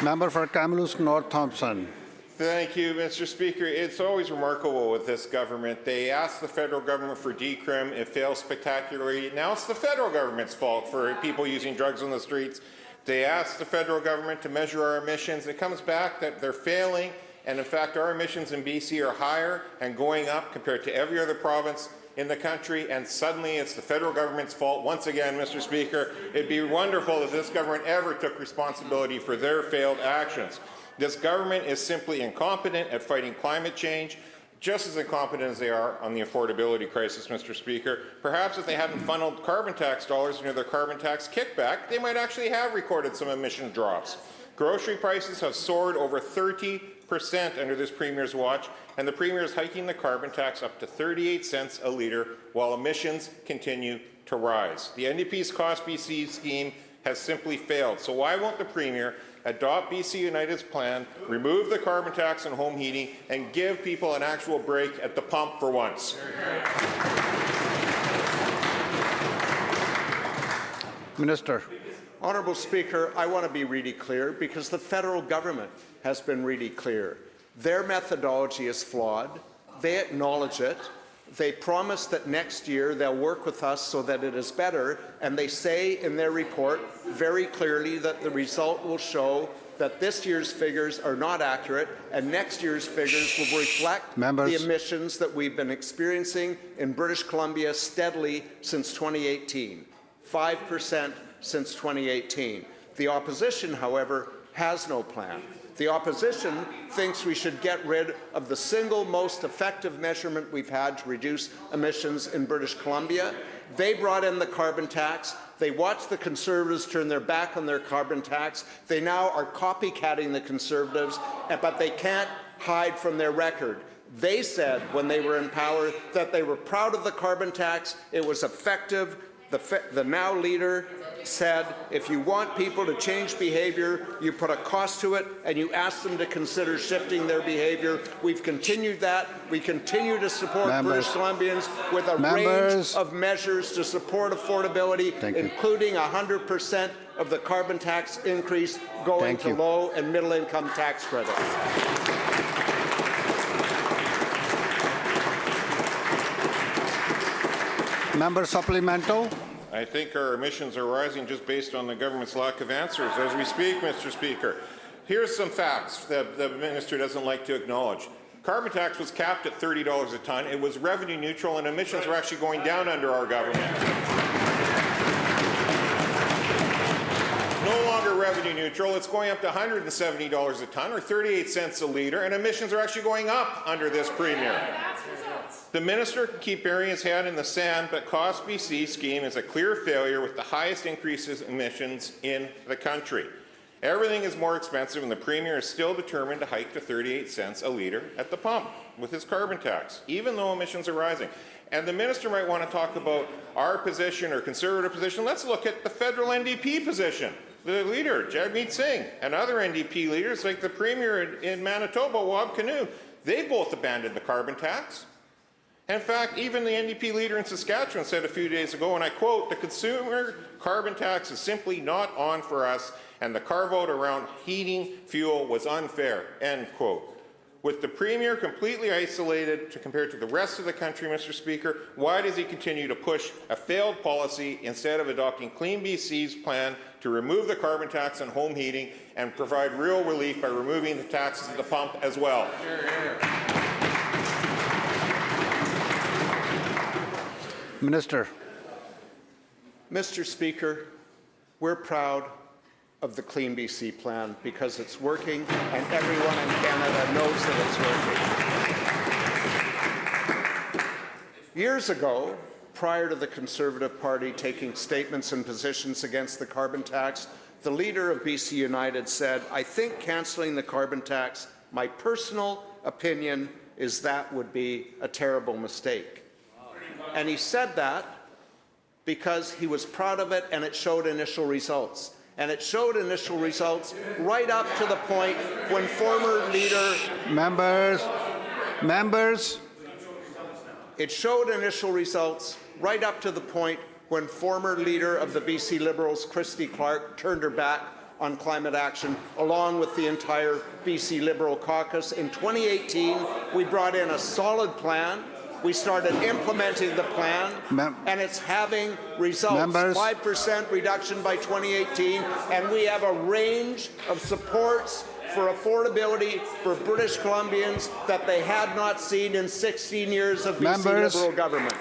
Member for Kamloops North Thompson. Thank you, Mr. Speaker. It's always remarkable with this government. They ask the federal government for decrim. It fails spectacularly. Now it's the federal government's fault for people using drugs on the streets. They ask the federal government to measure our emissions. It comes back that they're failing. And in fact, our emissions in BC are higher and going up compared to every other province in the country, and suddenly it's the federal government's fault once again, Mr. Speaker. It'd be wonderful if this government ever took responsibility for their failed actions. This government is simply incompetent at fighting climate change, just as incompetent as they are on the affordability crisis, Mr. Speaker. Perhaps if they hadn't funneled carbon tax dollars into their carbon tax kickback, they might actually have recorded some emission drops. Grocery prices have soared over 30% under this Premier's watch, and the Premier is hiking the carbon tax up to 38 cents a litre while emissions continue to rise. The NDP's Cost BC scheme has simply failed. So why won't the Premier adopt BC United's plan, remove the carbon tax on home heating, and give people an actual break at the pump for once? Minister. Honourable Speaker, I want to be really clear because the federal government has been really clear. Their methodology is flawed. They acknowledge it. They promise that next year they'll work with us so that it is better, and they say in their report very clearly that the result will show that this year's figures are not accurate and next year's figures will reflect the emissions that we've been experiencing in British Columbia steadily since 2018, 5% since 2018. The opposition, however, has no plan. The opposition thinks we should get rid of the single most effective measurement we've had to reduce emissions in British Columbia. They brought in the carbon tax. They watched the Conservatives turn their back on their carbon tax. They now are copycatting the Conservatives, but they can't hide from their record. They said when they were in power that they were proud of the carbon tax. It was effective. The now leader said if you want people to change behaviour, you put a cost to it and you ask them to consider shifting their behaviour. We've continued that. We continue to support British Columbians with a range of measures to support affordability, including 100% of the carbon tax increase going to low and middle income tax credits. Member supplemental. I think our emissions are rising just based on the government's lack of answers as we speak, Mr. Speaker. Here's some facts that the minister doesn't like to acknowledge. Carbon tax was capped at $30 a tonne. It was revenue neutral, and emissions were actually going down under our government. No longer revenue neutral. It's going up to $170 a tonne, or 38 cents a litre, and emissions are actually going up under this Premier. The minister can keep burying his head in the sand, but Cost BC scheme is a clear failure with the highest increases in emissions in the country. Everything is more expensive, and the Premier is still determined to hike to 38 cents a litre at the pump with his carbon tax, even though emissions are rising. And the minister might want to talk about our position or Conservative position. Let's look at the federal NDP position. The leader, Jagmeet Singh, and other NDP leaders like the Premier in Manitoba, Wab Kinew, they both abandoned the carbon tax. In fact, even the NDP leader in Saskatchewan said a few days ago, and I quote, "The consumer carbon tax is simply not on for us, and the carve-out around heating fuel was unfair," end quote. With the Premier completely isolated compared to the rest of the country, Mr. Speaker, why does he continue to push a failed policy instead of adopting Clean BC's plan to remove the carbon tax on home heating and provide real relief by removing the taxes at the pump as well? Minister. Mr. Speaker, we're proud of the Clean BC plan because it's working and everyone in Canada knows that it's working. Years ago, prior to the Conservative Party taking statements and positions against the carbon tax, the leader of BC United said, "I think cancelling the carbon tax, my personal opinion is that would be a terrible mistake." And he said that because he was proud of it and it showed initial results. And it showed initial results right up to the point when former leader... Members. It showed initial results right up to the point when former leader of the BC Liberals, Christy Clark, turned her back on climate action, along with the entire BC Liberal caucus. In 2018, we brought in a solid plan. We started implementing the plan, and it's having results. Members. 5% reduction by 2018, and we have a range of supports for affordability for British Columbians that they had not seen in 16 years of BC Members. Liberal government.